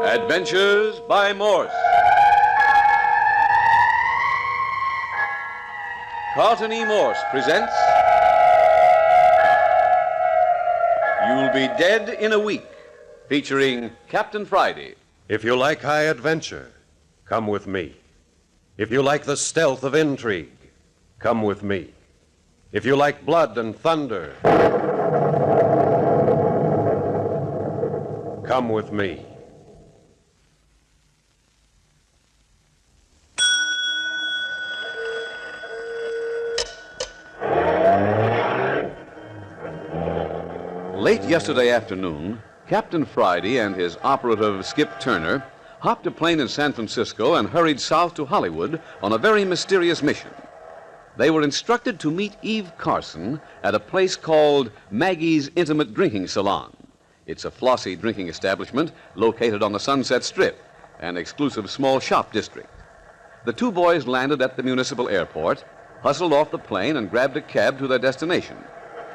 Adventures by Morse. Carlton E. Morse presents You'll Be Dead in a Week, featuring Captain Friday. If you like high adventure, come with me. If you like the stealth of intrigue, come with me. If you like blood and thunder, come with me. Late yesterday afternoon, Captain Friday and his operative Skip Turner hopped a plane in San Francisco and hurried south to Hollywood on a very mysterious mission. They were instructed to meet Eve Carson at a place called Maggie's Intimate Drinking Salon. It's a flossy drinking establishment located on the Sunset Strip, an exclusive small shop district. The two boys landed at the municipal airport, hustled off the plane, and grabbed a cab to their destination.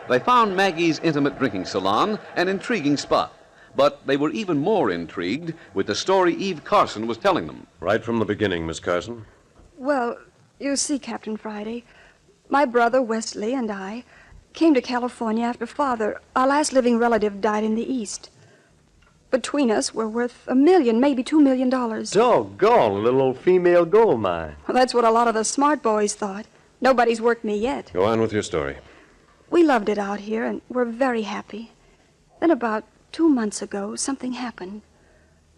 They found Maggie's Intimate Drinking Salon an intriguing spot, but they were even more intrigued with the story Eve Carson was telling them. Right from the beginning, Miss Carson. Well, you see, Captain Friday, my brother Wesley and I came to California after Father, our last living relative, died in the East. Between us, we're worth $1 million, maybe $2 million. Doggone, a little old female gold mine. Well, that's what a lot of the smart boys thought. Nobody's worked me yet. Go on with your story. We loved it out here, and we're very happy. Then about 2 months ago, something happened.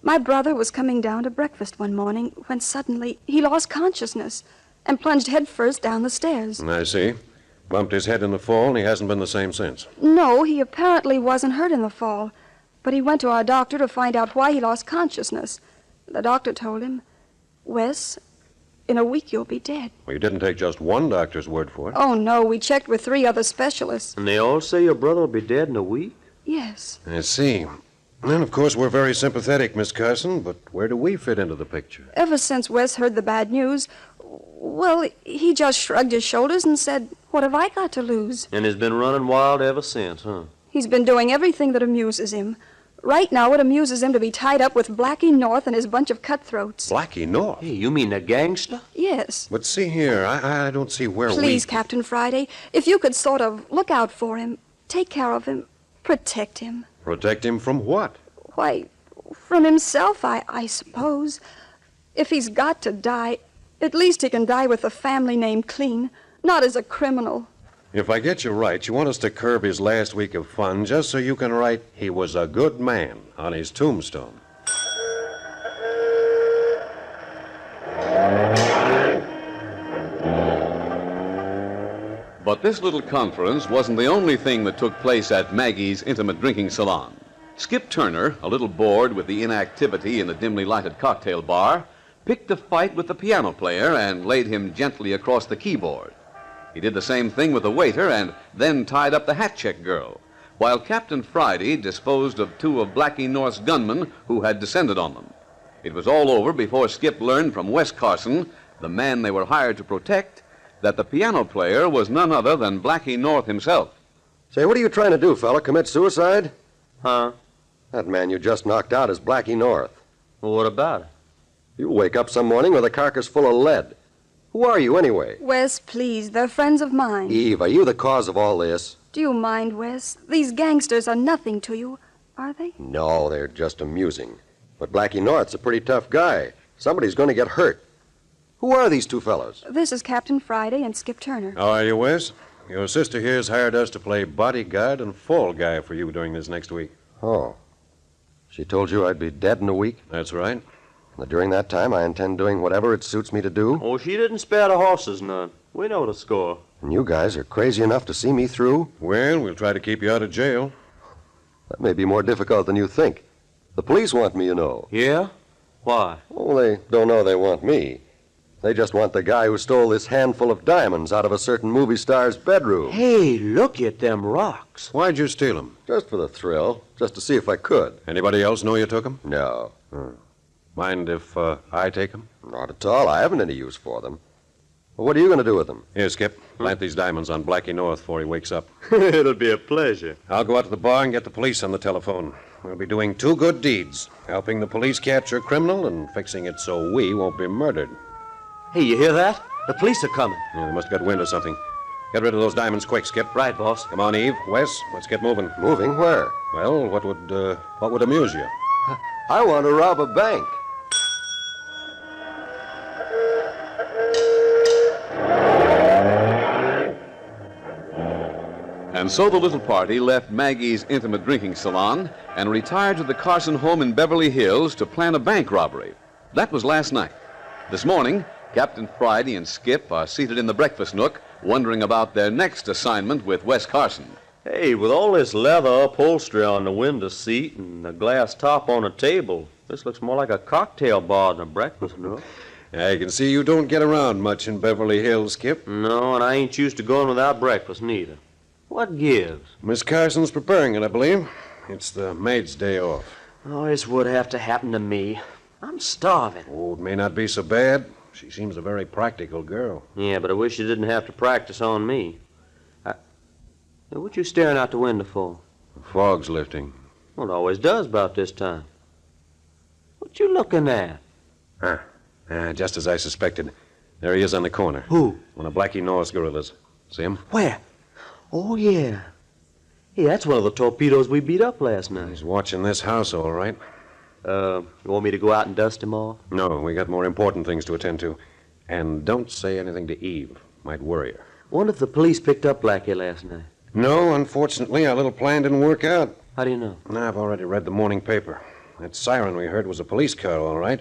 My brother was coming down to breakfast one morning when suddenly he lost consciousness and plunged headfirst down the stairs. I see. Bumped his head in the fall, and he hasn't been the same since. No, he apparently wasn't hurt in the fall, but he went to our doctor to find out why he lost consciousness. The doctor told him, Wes, in a week you'll be dead. Well, you didn't take just one doctor's word for it. Oh, no, we checked with 3 other specialists. And they all say your brother will be dead in a week? Yes. I see. And, of course, we're very sympathetic, Miss Carson, but where do we fit into the picture? Ever since Wes heard the bad news, well, he just shrugged his shoulders and said, what have I got to lose? And has been running wild ever since, huh? He's been doing everything that amuses him. Right now, it amuses him to be tied up with Blackie North and his bunch of cutthroats. Blackie North? Hey, you mean the gangster? Yes. But see here, I don't see where Please, Captain Friday, if you could sort of look out for him, take care of him, protect him. Protect him from what? Why, from himself, I suppose. If he's got to die, at least he can die with a family name clean, not as a criminal. If I get you right, you want us to curb his last week of fun just so you can write, he was a good man, on his tombstone. But this little conference wasn't the only thing that took place at Maggie's Intimate Drinking Salon. Skip Turner, a little bored with the inactivity in the dimly lighted cocktail bar, picked a fight with the piano player and laid him gently across the keyboard. He did the same thing with the waiter and then tied up the hat check girl, while Captain Friday disposed of 2 of Blackie North's gunmen who had descended on them. It was all over before Skip learned from Wes Carson, the man they were hired to protect, that the piano player was none other than Blackie North himself. Say, what are you trying to do, fella? Commit suicide? Huh? That man you just knocked out is Blackie North. Well, what about it? You'll wake up some morning with a carcass full of lead. Who are you, anyway? Wes, please, they're friends of mine. Eve, are you the cause of all this? Do you mind, Wes? These gangsters are nothing to you, are they? No, they're just amusing. But Blackie North's a pretty tough guy. Somebody's going to get hurt. Who are these 2 fellows? This is Captain Friday and Skip Turner. How are you, Wes? Your sister here's hired us to play bodyguard and fall guy for you during this next week. Oh. She told you I'd be dead in a week? That's right. During that time, I intend doing whatever it suits me to do. Oh, she didn't spare the horses none. We know the score. And you guys are crazy enough to see me through? Well, we'll try to keep you out of jail. That may be more difficult than you think. The police want me, you know. Yeah? Why? Oh, they don't know they want me. They just want the guy who stole this handful of diamonds out of a certain movie star's bedroom. Hey, look at them rocks. Why'd you steal them? Just for the thrill, just to see if I could. Anybody else know you took them? No. Mind if I take them? Not at all. I haven't any use for them. Well, what are you going to do with them? Here, Skip. Plant these diamonds on Blackie North before he wakes up. It'll be a pleasure. I'll go out to the bar and get the police on the telephone. we'll be doing two good deeds, helping the police capture a criminal and fixing it so we won't be murdered. Hey, you hear that? The police are coming. Yeah, they must have got wind of something. Get rid of those diamonds quick, Skip. Right, boss. Come on, Eve. Wes, let's get moving. Moving where? Well, what would amuse you? I want to rob a bank. And so the little party left Maggie's intimate drinking salon and retired to the Carson home in Beverly Hills to plan a bank robbery. That was last night. This morning, Captain Friday and Skip are seated in the breakfast nook, wondering about their next assignment with Wes Carson. Hey, with all this leather upholstery on the window seat and the glass top on the table, this looks more like a cocktail bar than a breakfast nook. I can see you don't get around much in Beverly Hills, Skip. No, and I ain't used to going without breakfast, neither. What gives? Miss Carson's preparing it, I believe. It's the maid's day off. Oh, this would have to happen to me. I'm starving. Oh, it may not be so bad. She seems a very practical girl. Yeah, but I wish you didn't have to practice on me. What you staring out the window for? The fog's lifting. Well, it always does about this time. What you looking at? Just as I suspected. There he is on the corner. Who? One of Blackie North's gorillas. See him? Where? Oh, yeah. Yeah, that's one of the torpedoes we beat up last night. He's watching this house, all right. You want me to go out and dust him off? No, we got more important things to attend to. And don't say anything to Eve. Might worry her. Wonder if the police picked up Blackie last night. No, unfortunately, our little plan didn't work out. How do you know? I've already read the morning paper. That siren we heard was a police car, all right.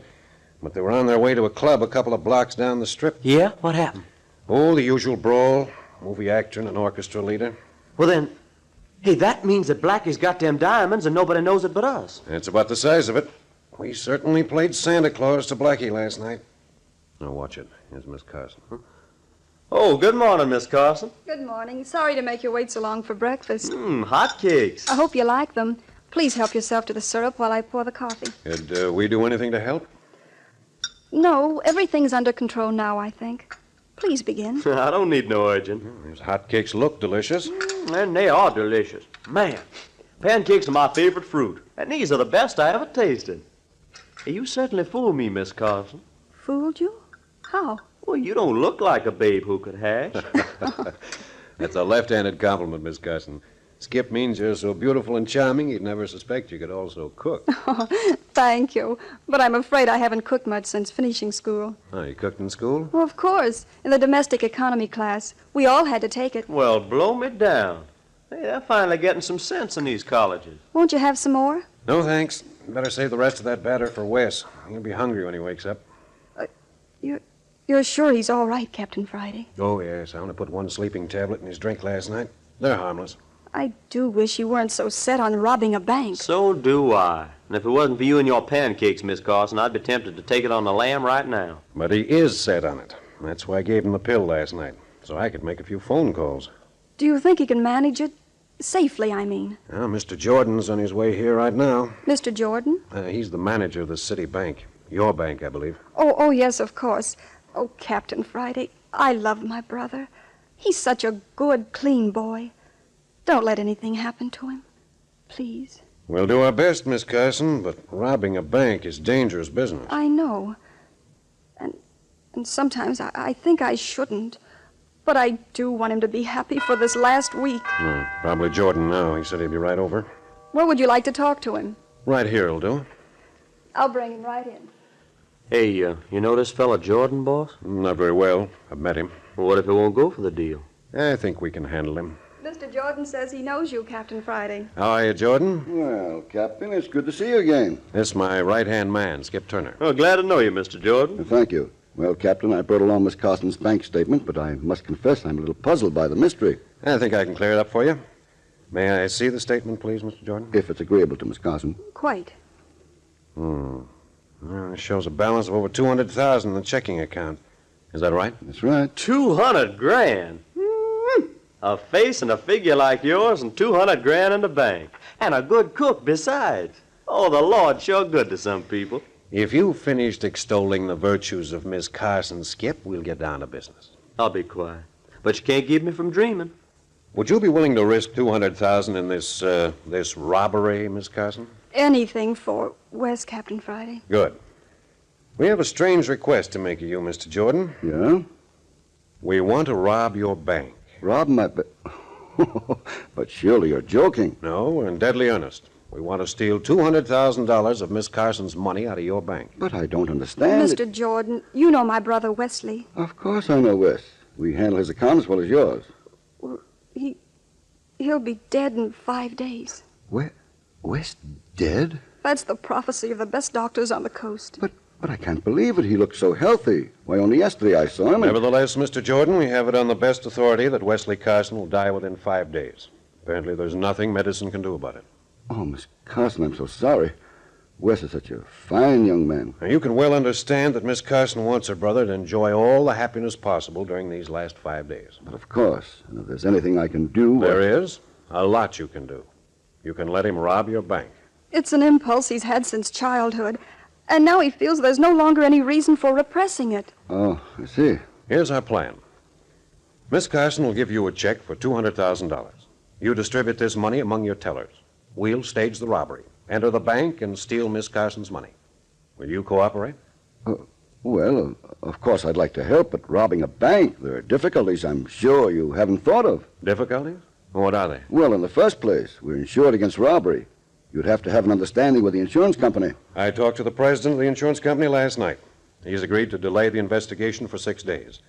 But they were on their way to a club a couple of blocks down the strip. Yeah? What happened? Oh, the usual brawl. Movie actor and an orchestra leader. Well, then, hey, that means that Blackie's got them diamonds and nobody knows it but us. It's about the size of it. We certainly played Santa Claus to Blackie last night. Now, watch it. Here's Miss Carson. Oh, good morning, Miss Carson. Good morning. Sorry to make you wait so long for breakfast. Hot cakes. I hope you like them. Please help yourself to the syrup while I pour the coffee. Could we do anything to help? No, everything's under control now, I think. Please begin. I don't need no urging. These hotcakes look delicious. And they are delicious. Man, pancakes are my favorite fruit. And these are the best I ever tasted. Hey, you certainly fooled me, Miss Carson. Fooled you? How? Well, you don't look like a babe who could hash. That's a left-handed compliment, Miss Carson. Skip means you're so beautiful and charming, you'd never suspect you could also cook. Oh, thank you. But I'm afraid I haven't cooked much since finishing school. Oh, you cooked in school? Well, of course. In the domestic economy class. We all had to take it. Well, blow me down. Hey, they're finally getting some sense in these colleges. Won't you have some more? No, thanks. Better save the rest of that batter for Wes. He'll be hungry when he wakes up. You're sure he's all right, Captain Friday? Oh, yes. I only put one sleeping tablet in his drink last night. They're harmless. I do wish you weren't so set on robbing a bank. So do I. And if it wasn't for you and your pancakes, Miss Carson, I'd be tempted to take it on the lam right now. But he is set on it. That's why I gave him the pill last night, so I could make a few phone calls. Do you think he can manage it? Safely, I mean. Well, Mr. Jordan's on his way here right now. Mr. Jordan? He's the manager of the city bank. Your bank, I believe. Oh, yes, of course. Oh, Captain Friday, I love my brother. He's such a good, clean boy. Don't let anything happen to him. Please. We'll do our best, Miss Carson, but robbing a bank is dangerous business. I know. And sometimes I think I shouldn't. But I do want him to be happy for this last week. Probably Jordan now. He said he'd be right over. Where would you like to talk to him? Right here will do. I'll bring him right in. Hey, you know this fella Jordan, boss? Not very well. I've met him. Well, what if he won't go for the deal? I think we can handle him. Mr. Jordan says he knows you, Captain Friday. How are you, Jordan? Well, Captain, it's good to see you again. This is my right-hand man, Skip Turner. Oh, glad to know you, Mr. Jordan. Thank you. Well, Captain, I brought along Miss Carson's bank statement, but I must confess I'm a little puzzled by the mystery. I think I can clear it up for you. May I see the statement, please, Mr. Jordan? If it's agreeable to Miss Carson. Quite. Well, it shows a balance of over $200,000 in the checking account. Is that right? That's right. 200 grand. A face and a figure like yours and 200 grand in the bank. And a good cook besides. Oh, the Lord sure good to some people. If you've finished extolling the virtues of Miss Carson, Skip, we'll get down to business. I'll be quiet. But you can't keep me from dreaming. Would you be willing to risk $200,000 in this robbery, Miss Carson? Anything for Wes, Captain Friday. Good. We have a strange request to make of you, Mr. Jordan. Yeah? We want to rob your bank. Rob my... But surely you're joking. No, we're in deadly earnest. We want to steal $200,000 of Miss Carson's money out of your bank. But I don't understand. Mr. Jordan, you know my brother Wesley. Of course I know Wes. We handle his account as well as yours. Well, he'll be dead in 5 days. Wes dead? That's the prophecy of the best doctors on the coast. But I can't believe it. He looked so healthy. Why, only yesterday I saw him. Nevertheless, Mr. Jordan, we have it on the best authority that Wesley Carson will die within 5 days. Apparently, there's nothing medicine can do about it. Oh, Miss Carson, I'm so sorry. Wes is such a fine young man. Now, you can well understand that Miss Carson wants her brother to enjoy all the happiness possible during these last 5 days. But of course, and if there's anything I can do... There is a lot you can do. You can let him rob your bank. It's an impulse he's had since childhood, and now he feels there's no longer any reason for repressing it. Oh, I see. Here's our plan. Miss Carson will give you a check for $200,000. You distribute this money among your tellers. We'll stage the robbery, enter the bank, and steal Miss Carson's money. Will you cooperate? Well, of course I'd like to help, but robbing a bank, there are difficulties I'm sure you haven't thought of. Difficulties? What are they? Well, in the first place, we're insured against robbery. You'd have to have an understanding with the insurance company. I talked to the president of the insurance company last night. He's agreed to delay the investigation for 6 days,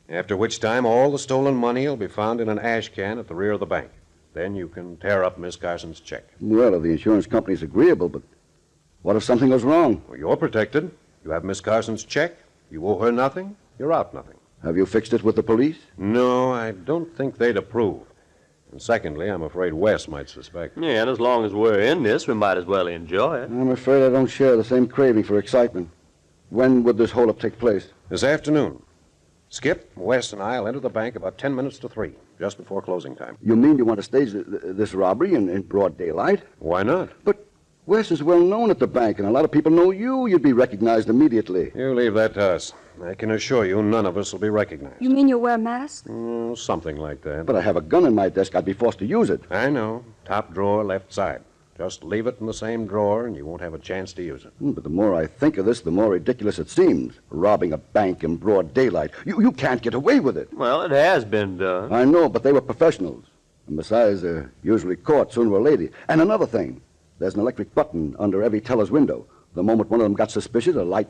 after which time all the stolen money will be found in an ash can at the rear of the bank. Then you can tear up Miss Carson's check. Well, if the insurance company's agreeable, but what if something goes wrong? Well, you're protected. You have Miss Carson's check. You owe her nothing. You're out nothing. Have you fixed it with the police? No, I don't think they'd approve. And secondly, I'm afraid Wes might suspect. Yeah, and as long as we're in this, we might as well enjoy it. I'm afraid I don't share the same craving for excitement. When would this holdup take place? This afternoon. Skip, Wes, and I'll enter the bank about 10 minutes to 3, just before closing time. You mean you want to stage this robbery in broad daylight? Why not? But Wes is well known at the bank, and a lot of people know you. You'd be recognized immediately. You leave that to us. I can assure you none of us will be recognized. You mean you'll wear masks? Something like that. But I have a gun in my desk. I'd be forced to use it. I know. Top drawer, left side. Just leave it in the same drawer, and you won't have a chance to use it. But the more I think of this, the more ridiculous it seems. Robbing a bank in broad daylight. You can't get away with it. Well, it has been done. I know, but they were professionals. And besides, they're usually caught sooner or later. And another thing, there's an electric button under every teller's window. The moment one of them got suspicious, a light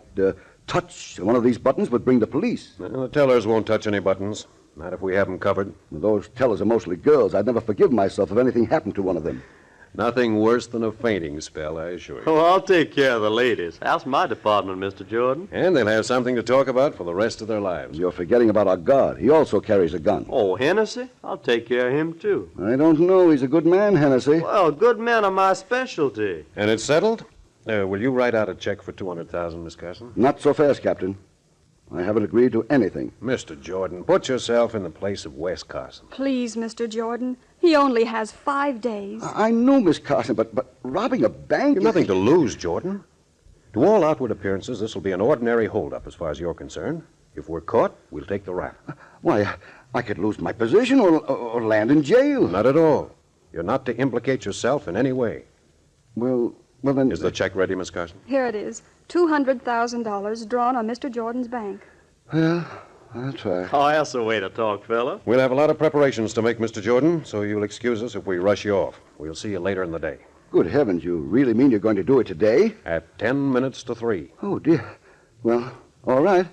touch one of these buttons would bring the police. Well, the tellers won't touch any buttons. Not if we have them covered. Those tellers are mostly girls. I'd never forgive myself if anything happened to one of them. Nothing worse than a fainting spell, I assure you. Oh, I'll take care of the ladies. That's my department, Mr. Jordan. And they'll have something to talk about for the rest of their lives. You're forgetting about our guard. He also carries a gun. Oh, Hennessy? I'll take care of him, too. I don't know. He's a good man, Hennessy. Well, good men are my specialty. And it's settled? Will you write out a check for $200,000, Miss Carson? Not so fast, Captain. I haven't agreed to anything. Mr. Jordan, put yourself in the place of Wes Carson. Please, Mr. Jordan. He only has 5 days. I know, Miss Carson, but robbing a bank... You've nothing to lose, Jordan. To all outward appearances, this will be an ordinary holdup as far as you're concerned. If we're caught, we'll take the rap. Why, I could lose my position or land in jail. Not at all. You're not to implicate yourself in any way. Well, then... Is the check ready, Miss Carson? Here it is. $200,000 drawn on Mr. Jordan's bank. Well, I'll try. Oh, that's the way to talk, fella. We'll have a lot of preparations to make, Mr. Jordan, so you'll excuse us if we rush you off. We'll see you later in the day. Good heavens, you really mean you're going to do it today? At 10 minutes to 3. Oh, dear. Well, all right.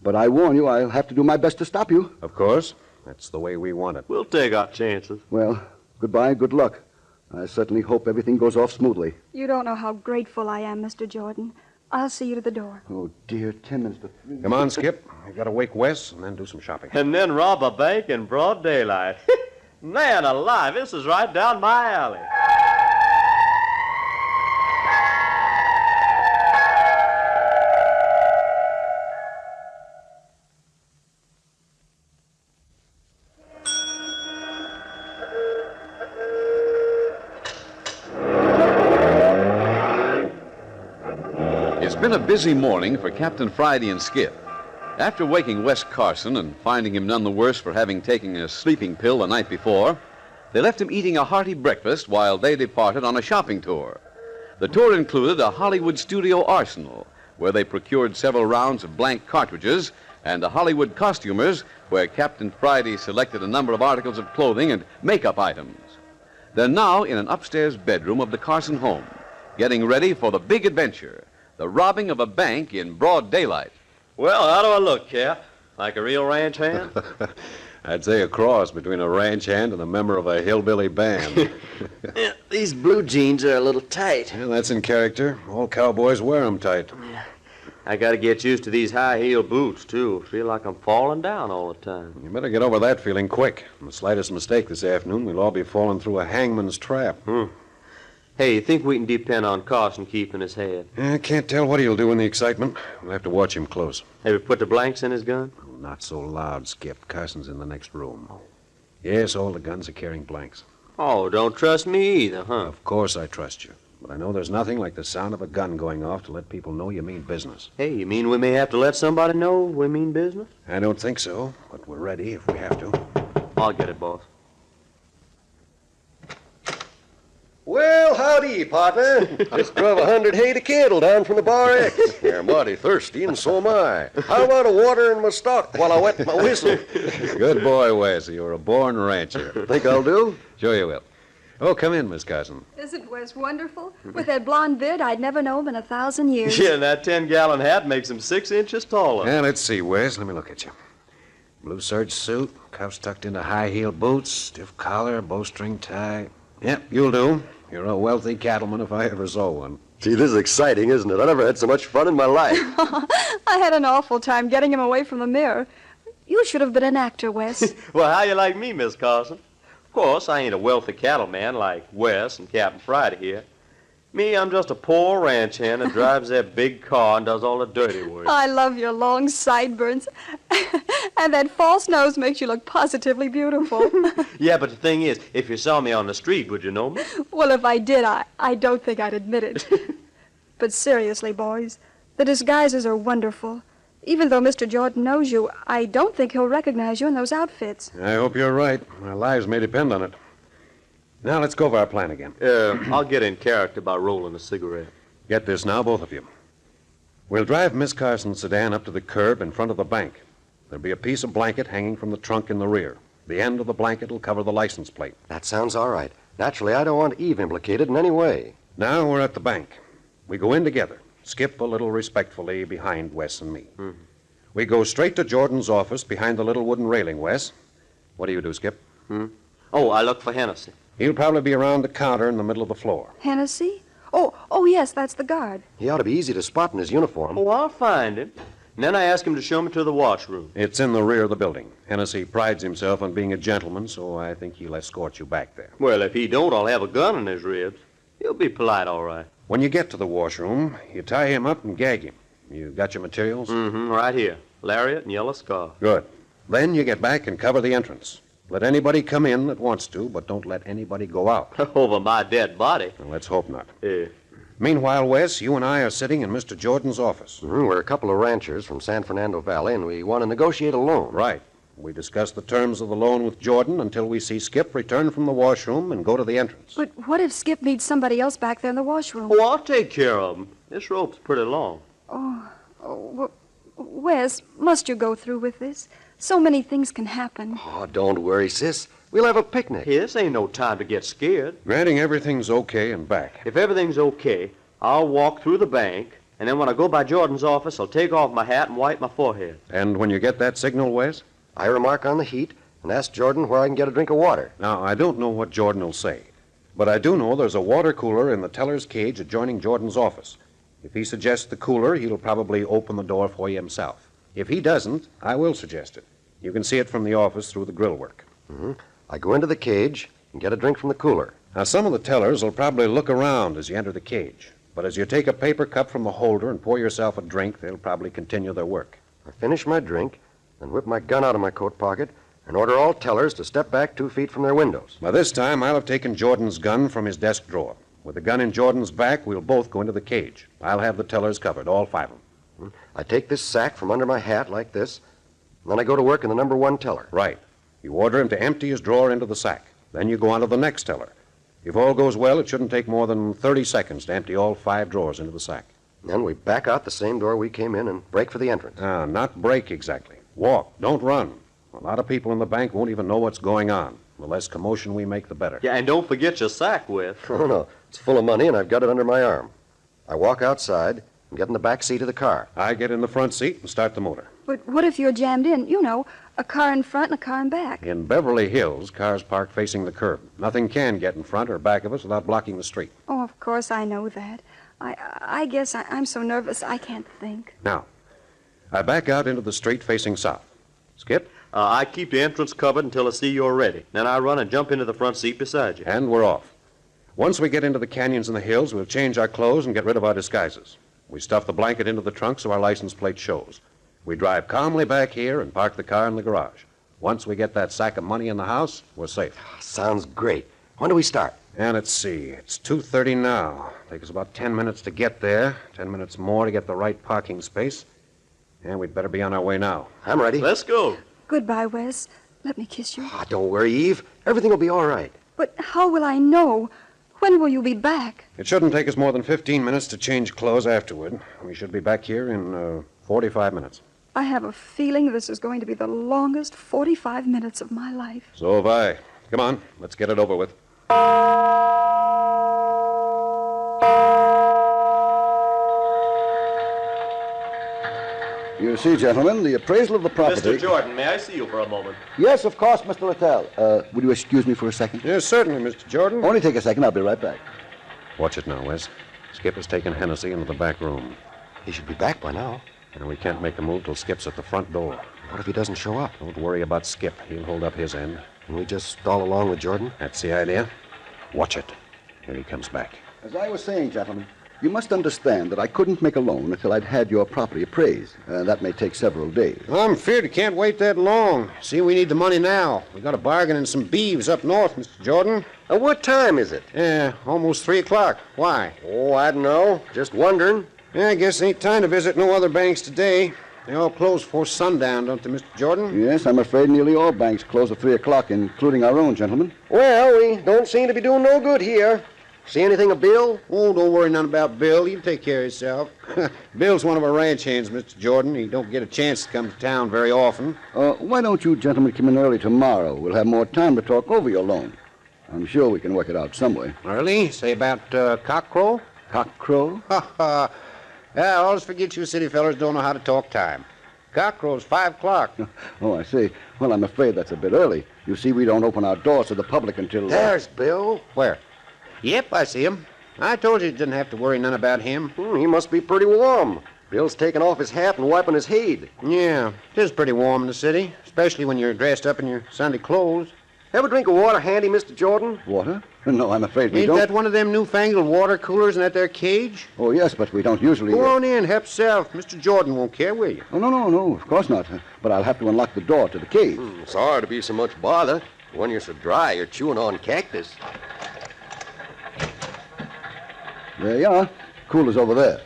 But I warn you, I'll have to do my best to stop you. Of course. That's the way we want it. We'll take our chances. Well, goodbye, good luck. I certainly hope everything goes off smoothly. You don't know how grateful I am, Mr. Jordan. I'll see you to the door. Oh, dear, 10 minutes to 3. Come on, Skip. We've got to wake Wes and then do some shopping. And then rob a bank in broad daylight. Man alive, this is right down my alley. It's been a busy morning for Captain Friday and Skip. After waking Wes Carson and finding him none the worse for having taken a sleeping pill the night before, they left him eating a hearty breakfast while they departed on a shopping tour. The tour included a Hollywood studio arsenal, where they procured several rounds of blank cartridges, and a Hollywood costumers, where Captain Friday selected a number of articles of clothing and makeup items. They're now in an upstairs bedroom of the Carson home, getting ready for the big adventure, the robbing of a bank in broad daylight. Well, how do I look, Cap? Like a real ranch hand? I'd say a cross between a ranch hand and a member of a hillbilly band. Yeah, these blue jeans are a little tight. Yeah, that's in character. All cowboys wear 'em tight. I gotta get used to these high-heel boots, too. Feel like I'm falling down all the time. You better get over that feeling quick. The slightest mistake this afternoon, we'll all be falling through a hangman's trap. Hey, you think we can depend on Carson keeping his head? I can't tell what he'll do in the excitement. We'll have to watch him close. Have you put the blanks in his gun? Oh, not so loud, Skip. Carson's in the next room. Yes, all the guns are carrying blanks. Oh, don't trust me either, huh? Of course I trust you. But I know there's nothing like the sound of a gun going off to let people know you mean business. Hey, you mean we may have to let somebody know we mean business? I don't think so, but we're ready if we have to. I'll get it, boss. Well, howdy, partner. Just drove 100 hay to Candle down from the Bar X. They're mighty thirsty, and so am I. How about a water in my stock while I wet my whistle? Good boy, Wes. You're a born rancher. Think I'll do? Sure you will. Oh, come in, Miss Carson. Isn't Wes wonderful? With that blonde beard, I'd never know him in 1,000 years. Yeah, and that 10-gallon hat makes him 6 inches taller. Yeah, let's see, Wes. Let me look at you. Blue serge suit, cuffs tucked into high-heeled boots, stiff collar, bowstring tie. Yep, you'll do. You're a wealthy cattleman if I ever saw one. Gee, this is exciting, isn't it? I never had so much fun in my life. I had an awful time getting him away from the mirror. You should have been an actor, Wes. Well, how you like me, Miss Carson? Of course, I ain't a wealthy cattleman like Wes and Captain Friday here. Me, I'm just a poor ranch hand that drives that big car and does all the dirty work. I love your long sideburns. And that false nose makes you look positively beautiful. Yeah, but the thing is, if you saw me on the street, would you know me? Well, if I did, I don't think I'd admit it. But seriously, boys, the disguises are wonderful. Even though Mr. Jordan knows you, I don't think he'll recognize you in those outfits. I hope you're right. Our lives may depend on it. Now let's go over our plan again. I'll get in character by rolling a cigarette. Get this now, both of you. We'll drive Miss Carson's sedan up to the curb in front of the bank. There'll be a piece of blanket hanging from the trunk in the rear. The end of the blanket will cover the license plate. That sounds all right. Naturally, I don't want Eve implicated in any way. Now we're at the bank. We go in together. Skip a little respectfully behind Wes and me. Mm-hmm. We go straight to Jordan's office behind the little wooden railing, Wes. What do you do, Skip? Oh, I look for Hennessy. He'll probably be around the counter in the middle of the floor. Hennessy? Oh, yes, that's the guard. He ought to be easy to spot in his uniform. Oh, I'll find him. And then I ask him to show me to the washroom. It's in the rear of the building. Hennessy prides himself on being a gentleman, so I think he'll escort you back there. Well, if he don't, I'll have a gun in his ribs. He'll be polite, all right. When you get to the washroom, you tie him up and gag him. You got your materials? Right here. Lariat and yellow scarf. Good. Then you get back and cover the entrance. Let anybody come in that wants to, but don't let anybody go out. Over my dead body. Well, let's hope not. Yeah. Meanwhile, Wes, you and I are sitting in Mr. Jordan's office. We're a couple of ranchers from San Fernando Valley, and we want to negotiate a loan. Right. We discuss the terms of the loan with Jordan until we see Skip return from the washroom and go to the entrance. But what if Skip meets somebody else back there in the washroom? Oh, I'll take care of him. This rope's pretty long. Wes, must you go through with this? So many things can happen. Oh, don't worry, sis. We'll have a picnic. Hey, this ain't no time to get scared. Granting everything's okay and back. If everything's okay, I'll walk through the bank, and then when I go by Jordan's office, I'll take off my hat and wipe my forehead. And when you get that signal, Wes? I remark on the heat and ask Jordan where I can get a drink of water. Now, I don't know what Jordan will say, but I do know there's a water cooler in the teller's cage adjoining Jordan's office. If he suggests the cooler, he'll probably open the door for you himself. If he doesn't, I will suggest it. You can see it from the office through the grill work. I go into the cage and get a drink from the cooler. Now, some of the tellers will probably look around as you enter the cage, but as you take a paper cup from the holder and pour yourself a drink, they'll probably continue their work. I finish my drink, then whip my gun out of my coat pocket and order all tellers to step back 2 feet from their windows. By this time, I'll have taken Jordan's gun from his desk drawer. With the gun in Jordan's back, we'll both go into the cage. I'll have the tellers covered, all 5 of them. I take this sack from under my hat like this, and then I go to work in the number 1 teller. Right. You order him to empty his drawer into the sack. Then you go on to the next teller. If all goes well, it shouldn't take more than 30 seconds to empty all 5 drawers into the sack. Then we back out the same door we came in and break for the entrance. Not break exactly. Walk, don't run. A lot of people in the bank won't even know what's going on. The less commotion we make, the better. Yeah, and don't forget your sack, Wes. Oh, no. It's full of money, and I've got it under my arm. I walk outside and get in the back seat of the car. I get in the front seat and start the motor. But what if you're jammed in? You know, a car in front and a car in back. In Beverly Hills, cars park facing the curb. Nothing can get in front or back of us without blocking the street. Oh, of course I know that. I guess I'm so nervous I can't think. Now, I back out into the street facing south. Skip, I keep the entrance covered until I see you're ready. Then I run and jump into the front seat beside you. and we're off. Once we get into the canyons and the hills, we'll change our clothes and get rid of our disguises. We stuff the blanket into the trunk so our license plate shows. We drive calmly back here and park the car in the garage. Once we get that sack of money in the house, we're safe. Sounds great. When do we start? And let's see, it's 2:30 now. Take us about 10 minutes to get there, 10 minutes more to get the right parking space. And we'd better be on our way now. I'm ready. Let's go. Goodbye, Wes. Let me kiss you. Don't worry, Eve. Everything will be all right. But how will I know? When will you be back? It shouldn't take us more than 15 minutes to change clothes afterward. We should be back here in 45 minutes. I have a feeling this is going to be the longest 45 minutes of my life. So have I. Come on, let's get it over with. You see, gentlemen, the appraisal of the property... Mr. Jordan, may I see you for a moment? Yes, of course, Mr. Littell. Would you excuse me for a second? Yes, certainly, Mr. Jordan. Only take a second. I'll be right back. Watch it now, Wes. Skip has taken Hennessy into the back room. He should be back by now. And we can't make a move till Skip's at the front door. What if he doesn't show up? Don't worry about Skip. He'll hold up his end. Can we just stall along with Jordan? That's the idea. Watch it. Here he comes back. As I was saying, gentlemen, you must understand that I couldn't make a loan until I'd had your property appraised. That may take several days. I'm feared it can't wait that long. See, we need the money now. We got a bargain in some beeves up north, Mr. Jordan. What time is it? Yeah, almost 3 o'clock. Why? Oh, I don't know. Just wondering. Yeah, I guess ain't time to visit no other banks today. They all close before sundown, don't they, Mr. Jordan? Yes, I'm afraid nearly all banks close at 3 o'clock, including our own, gentlemen. Well, we don't seem to be doing no good here. See anything of Bill? Oh, don't worry none about Bill. He'll take care of himself. Bill's one of our ranch hands, Mr. Jordan. He don't get a chance to come to town very often. Why don't you gentlemen come in early tomorrow? We'll have more time to talk over your loan. I'm sure we can work it out some way. Early? Say about cockcrow? Cockcrow? Ha ha. I always forget you city fellers don't know how to talk time. Cockcrow's 5 o'clock. Oh, I see. Well, I'm afraid that's a bit early. You see, we don't open our doors to the public until... There's Bill. Where? Yep, I see him. I told you didn't have to worry none about him. He must be pretty warm. Bill's taking off his hat and wiping his head. Yeah, it is pretty warm in the city, especially when you're dressed up in your Sunday clothes. Have a drink of water handy, Mr. Jordan? Water? No, I'm afraid we Ain't don't. that one of them newfangled water coolers in that there cage? Oh, yes, but we don't usually... Go on in, help yourself. Mr. Jordan won't care, will you? Oh, no, of course not. But I'll have to unlock the door to the cave. Sorry to be so much bother. When you're so dry, you're chewing on cactus. There you are. Cooler's over there.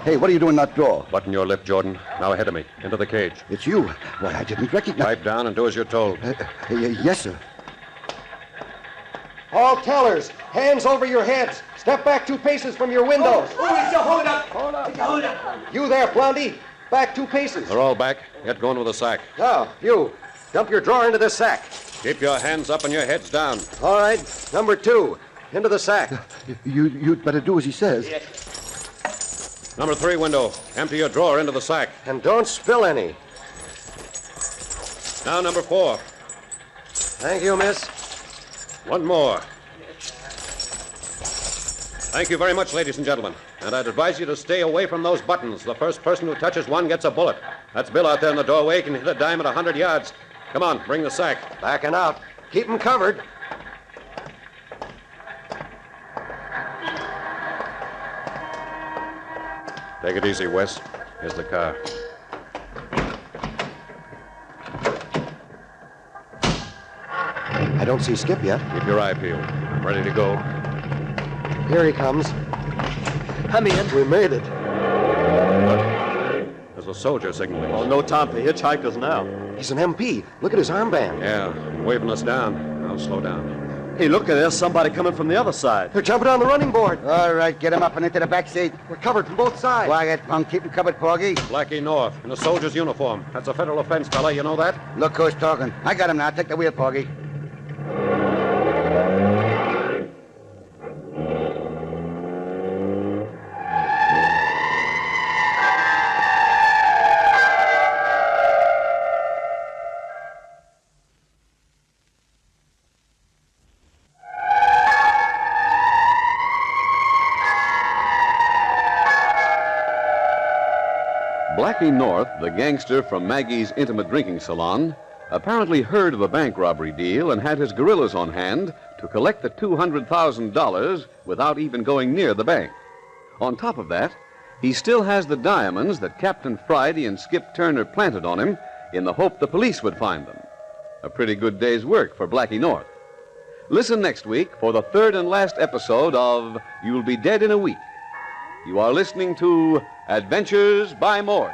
Hey, what are you doing in that door? Button your lip, Jordan. Now ahead of me, into the cage. It's you. Why, I didn't recognize... Pipe down and do as you're told. Yes, sir. All tellers, hands over your heads. Step back 2 paces from your windows. Hold up. You there, Blondie. Back 2 paces. They're all back. Get going with the sack. Now, you. Dump your drawer into this sack. Keep your hands up and your heads down. All right. Number 2. Into the sack. You'd better do as he says. Number 3 window. Empty your drawer into the sack. And don't spill any. Now number 4. Thank you, miss. One more. Thank you very much, ladies and gentlemen. And I'd advise you to stay away from those buttons. The first person who touches one gets a bullet. That's Bill out there in the doorway. He can hit a dime at 100 yards. Come on, bring the sack. Backing out. Keep 'em covered. Take it easy, Wes. Here's the car. I don't see Skip yet. Keep your eye peeled. Ready to go. Here he comes. I'm in. We made it. There's a soldier signaling. Oh, no time for hitchhikers now. He's an MP. Look at his armband. Yeah, waving us down. I'll slow down. Hey, look, there's somebody coming from the other side. They're jumping on the running board. All right, get him up and into the back seat. We're covered from both sides. Quiet, punk. Keep him covered, Porgy. Blackie North, in a soldier's uniform. That's a federal offense, fella. You know that? Look who's talking. I got him now. Take the wheel, Porgy. Blackie North, the gangster from Maggie's intimate drinking salon, apparently heard of the bank robbery deal and had his guerrillas on hand to collect the $200,000 without even going near the bank. On top of that, he still has the diamonds that Captain Friday and Skip Turner planted on him in the hope the police would find them. A pretty good day's work for Blackie North. Listen next week for the third and last episode of You'll Be Dead in a Week. You are listening to Adventures by Morse.